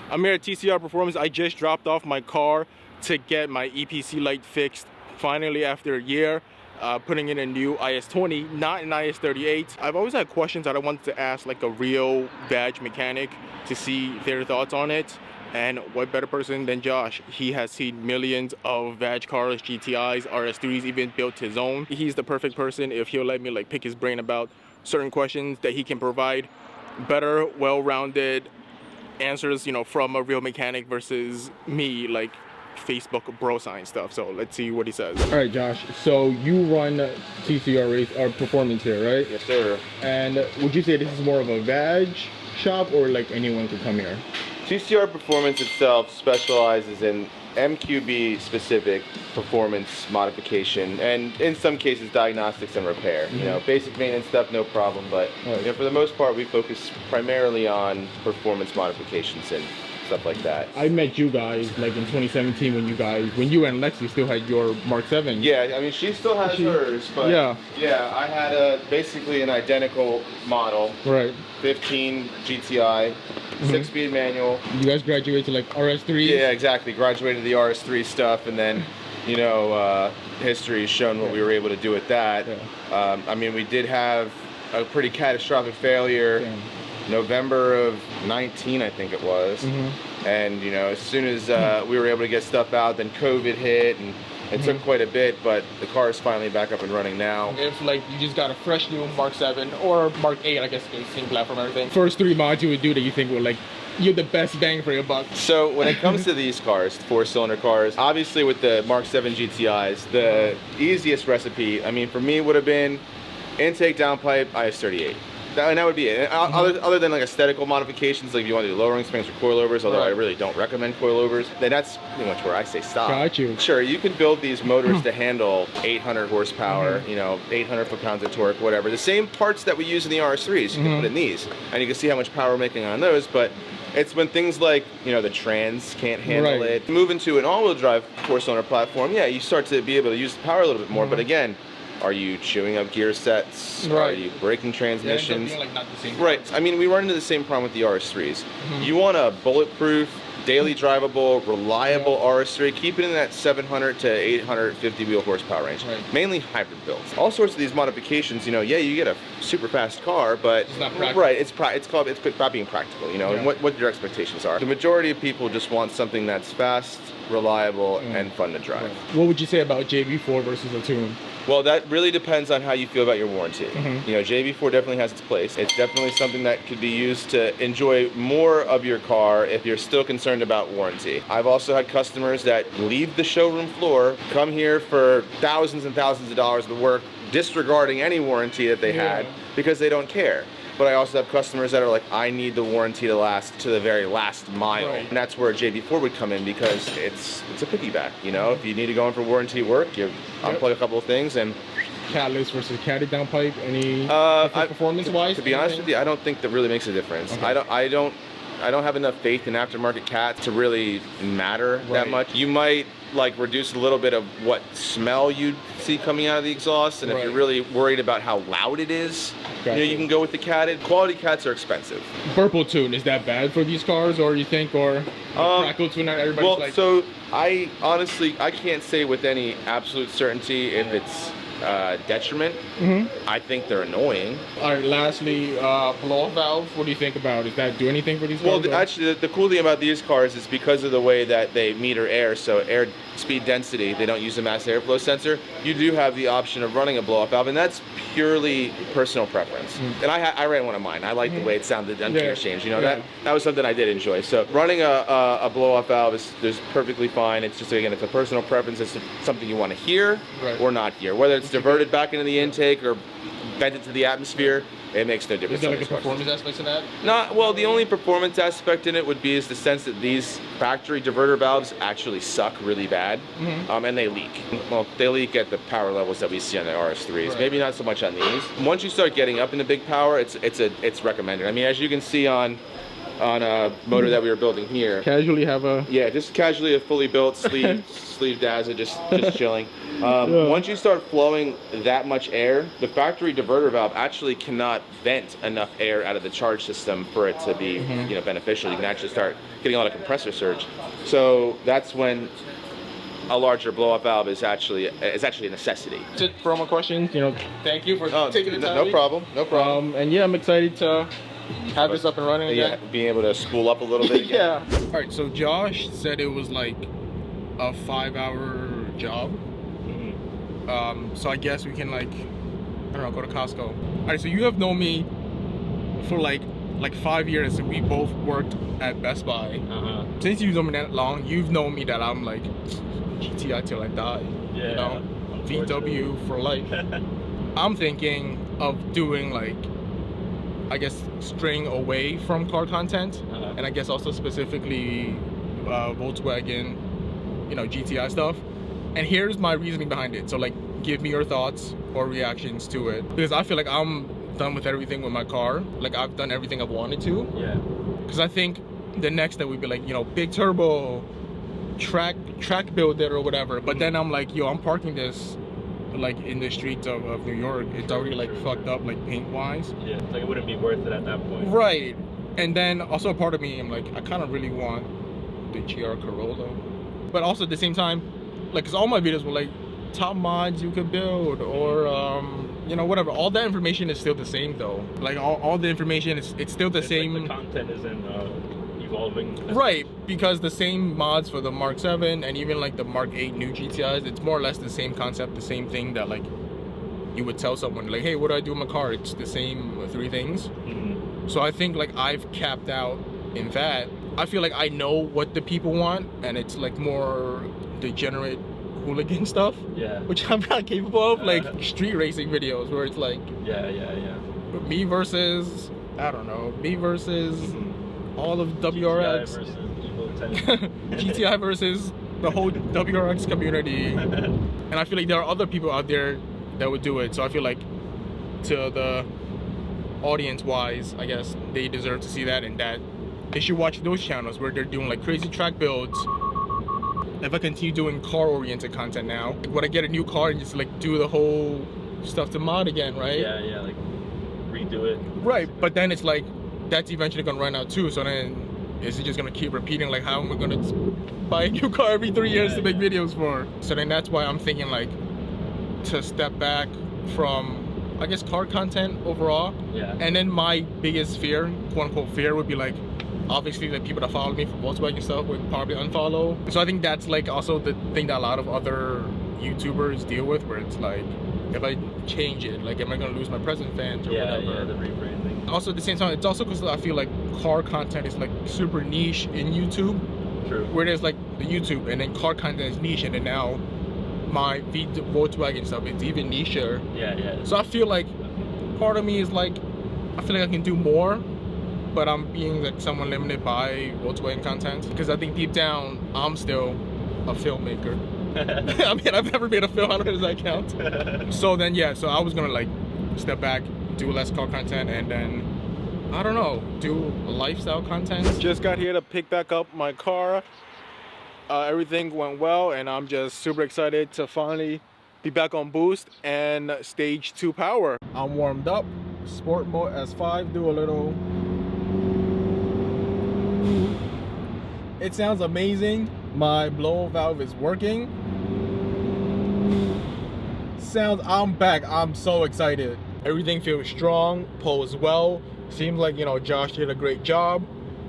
I'm here at TCR Performance. I just dropped off my car to get my EPC light fixed finally after a year. Putting in a new IS-20, not an IS-38. I've always had questions that I wanted to ask like a real badge mechanic to see their thoughts on it. And what better person than Josh? He has seen millions of badge cars, GTIs, RS3s, even built his own. He's the perfect person if he'll let me like pick his brain about certain questions that he can provide better, well-rounded answers, you know, from a real mechanic versus me, like Facebook bro science stuff. So let's see what he says. All right, Josh. So you run TCR race or performance here, right? Yes, sir. And would you say this is more of a badge shop or like anyone could come here? TCR Performance itself specializes in MQB specific performance modification and in some cases diagnostics and repair. You know, basic maintenance stuff, no problem, but you know, for the most part we focus primarily on performance modifications and stuff like that. I met you guys like in 2017 when you and Lexi still had your Mark 7. Yeah, I mean she still has hers, but yeah, I had basically an identical model. Right. 15 GTI, 6-speed manual. You guys graduated to like RS3? Yeah, exactly. Graduated the RS3 stuff, and then, you know, history has shown what we were able to do with that. Yeah. I mean, we did have a pretty catastrophic failure. November of 19, I think it was. And, you know, as soon as we were able to get stuff out, then COVID hit, and it took quite a bit, but the car is finally back up and running now. If like you just got a fresh new Mark 7 or Mark 8, I guess it's the same platform and everything. First 3 mods you would do that you think were like, you're the best bang for your buck. So when it comes to these cars, 4-cylinder cars, obviously with the Mark 7 GTIs, the easiest recipe, I mean, for me would have been intake downpipe, IS-38. And that would be it. Other than like aesthetical modifications, like if you want to do lowering springs or coilovers, although I really don't recommend coilovers, then that's pretty much where I say stop. Got you. Sure, you can build these motors to handle 800 horsepower, you know, 800 foot-pounds of torque, whatever. The same parts that we use in the RS3s, you can put in these. And you can see how much power we're making on those, but it's when things like, you know, the trans can't handle it. Move into an all-wheel drive 4-cylinder platform, yeah, you start to be able to use the power a little bit more, but again, are you chewing up gear sets? Are you breaking transmissions? Yeah, like not the same right. I mean, we run into the same problem with the RS3s. You want a bulletproof, daily drivable, reliable RS3. Keep it in that 700 to 850 wheel horsepower range. Mainly hybrid builds. All sorts of these modifications. You know, yeah, you get a super fast car, but it's not practical. Right. It's about being practical. You know, and what your expectations are. The majority of people just want something that's fast, reliable, and fun to drive. What would you say about JB4 versus a tune? Well, that really depends on how you feel about your warranty. You know, JB4 definitely has its place. It's definitely something that could be used to enjoy more of your car if you're still concerned about warranty. I've also had customers that leave the showroom floor, come here for thousands and thousands of dollars of work, disregarding any warranty that they had because they don't care. But I also have customers that are like, I need the warranty to last to the very last mile. And that's where JB4 would come in because it's a piggyback, you know? If you need to go in for warranty work, you unplug a couple of things and... Catalyst versus caddy downpipe, any performance-wise? To be honest with you, I don't think that really makes a difference. I don't have enough faith in aftermarket cats to really matter that much. You might like reduce a little bit of what smell you'd see coming out of the exhaust, and if you're really worried about how loud it is, you know, you can go with the catted. Quality cats are expensive. Purple tune, is that bad for these cars, or you think, or crackle tune? Everybody's like. So I honestly can't say with any absolute certainty if it's detriment. I think they're annoying. All right, lastly, blow-off valve, what do you think about? Does that do anything for these cars? Well, actually, the cool thing about these cars is because of the way that they meter air, so air speed density, they don't use a mass airflow sensor, you do have the option of running a blow-off valve, and that's purely personal preference. And I ran one of mine. I like the way it sounded on gear change. You know, that was something I did enjoy. So running a blow-off valve is perfectly fine. It's just, again, it's a personal preference. It's something you want to hear or not hear. Whether it's diverted back into the intake or bent into the atmosphere, it makes no difference. Is there like a performance aspect to that? No, well, the only performance aspect in it would be is the sense that these factory diverter valves actually suck really bad, and they leak. Well, they leak at the power levels that we see on the RS3s. Maybe not so much on these. Once you start getting up into big power, it's recommended. I mean, as you can see on a motor that we were building here. Casually have a... Yeah, just casually a fully built sleeved Daza, just chilling. Once you start flowing that much air, the factory diverter valve actually cannot vent enough air out of the charge system for it to be beneficial. You can actually start getting a lot of compressor surge. So that's when a larger blow-off valve is actually a necessity. That's it for all my questions. Thank you for taking the time. No problem. No problem. And yeah, I'm excited to have this up and running again. Yeah, being able to spool up a little bit again. Yeah. All right, so Josh said it was like a 5-hour job. So I guess we can go to Costco. All right, so you have known me for like 5 years. We both worked at Best Buy. Since you've known me that long, you've known me that I'm like GTI till I die. Yeah. VW for life. I'm thinking of doing I guess straying away from car content, and I guess also specifically Volkswagen, GTI stuff. And here's my reasoning behind it. So give me your thoughts or reactions to it, because I feel like I'm done with everything with my car. I've done everything I've wanted to. Yeah. Because I think the next step would be big turbo, track build it or whatever. But then I'm like, I'm parking this in the streets of New York. It's already fucked up paint wise. Yeah, it wouldn't be worth it at that point. Right. And then also a part of me, I'm like, I kind of really want the GR Corolla. But also at the same time, because all my videos were top mods you could build, or whatever. All that information is still the same though. All the information it's still the same. The content isn't evolving. Right, because the same mods for the Mark 7 and even the Mark 8 new GTIs, it's more or less the same concept, the same thing that you would tell someone hey, what do I do in my car? It's the same 3 things. So I think I've capped out in that. I feel I know what the people want, and it's more degenerate hooligan stuff. Yeah. Which I'm not capable of, street racing videos where it's yeah. But me versus all of WRX. GTI versus the whole WRX community. And I feel there are other people out there that would do it. So I feel to the audience wise, I guess they deserve to see that, and that they should watch those channels where they're doing crazy track builds. If I continue doing car oriented content now, would I get a new car and just do the whole stuff to mod again, right? Yeah, redo it. Right, but then it's that's eventually gonna run out too. So then is it just gonna keep repeating how am I gonna buy a new car every 3 years to make videos for? So then that's why I'm thinking to step back from, I guess, car content overall. Yeah. And then my biggest fear, quote unquote fear, would be obviously the people that follow me for Volkswagen stuff would probably unfollow. So I think that's also the thing that a lot of other YouTubers deal with, where it's if I change it, am I gonna lose my present fans or whatever? Yeah, the rebranding. Also at the same time, it's also because I feel car content is super niche in YouTube. True. Where there's the YouTube, and then car content is niche, and then now my Volkswagen stuff is even nicher. Yeah. So I feel part of me is I feel I can do more, but I'm being somewhat limited by Volkswagen content, because I think deep down I'm still a filmmaker. I mean, I've never made a film. I don't know if that counts. So then so I was gonna step back, do less car content, and then I don't know, do lifestyle content. Just got here to pick back up my car. Everything went well, and I'm just super excited to finally be back on boost and stage 2 power. I'm warmed up. Sport mode S5, do a little. It sounds amazing. My blow valve is working. I'm back. I'm so excited. Everything feels strong, pulls well. Seems Josh did a great job,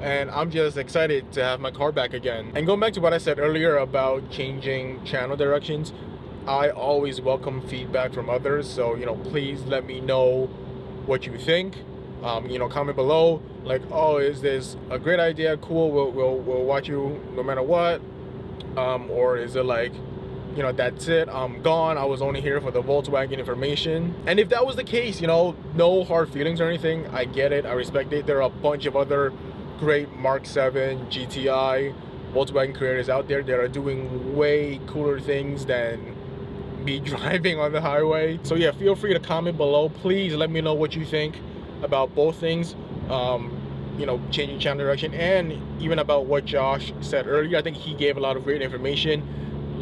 and I'm just excited to have my car back again. And going back to what I said earlier about changing channel directions, I always welcome feedback from others. So please let me know what you think. Comment below oh, is this a great idea? Cool, we'll watch you no matter what. Or is it that's it, I'm gone, I was only here for the Volkswagen information? And if that was the case, no hard feelings or anything. I get it, I respect it. There are a bunch of other great Mark 7 GTI Volkswagen creators out there that are doing way cooler things than me driving on the highway. So yeah, feel free to comment below. Please let me know what you think about both things, changing channel direction, and even about what Josh said earlier. I think he gave a lot of great information.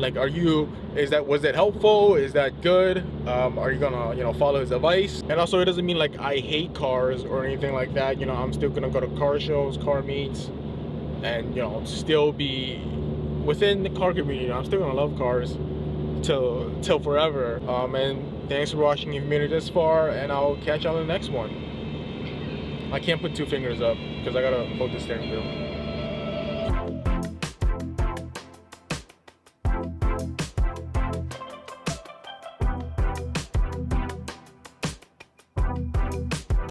Like, was that helpful? Is that good? Are you gonna, you know, follow his advice? And also, it doesn't mean like I hate cars or anything like that. You know, I'm still gonna go to car shows, car meets, and, you know, still be within the car community. You know, I'm still gonna love cars till forever. And thanks for watching if you made it this far, and I'll catch you on the next one. I can't put 2 fingers up because I gotta hold the steering wheel.